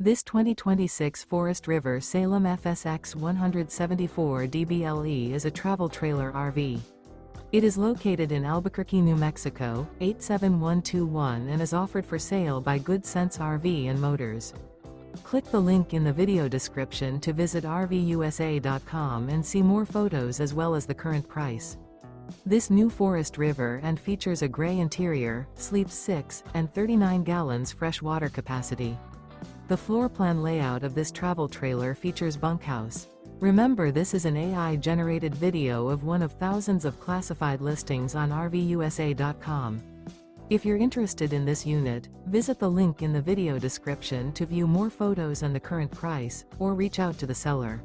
This 2026 Forest River Salem FSX 174 DBLE is a travel trailer RV. It is located in Albuquerque, New Mexico, 87121 and is offered for sale by Good Sense RV and Motors. Click the link in the video description to visit RVUSA.com and see more photos as well as the current price. This new Forest River and features a gray interior, sleeps 6 and 39 gallons fresh water capacity. The floor plan layout of this travel trailer features bunkhouse. Remember, this is an AI-generated video of one of thousands of classified listings on RVUSA.com. If you're interested in this unit, visit the link in the video description to view more photos and the current price, or reach out to the seller.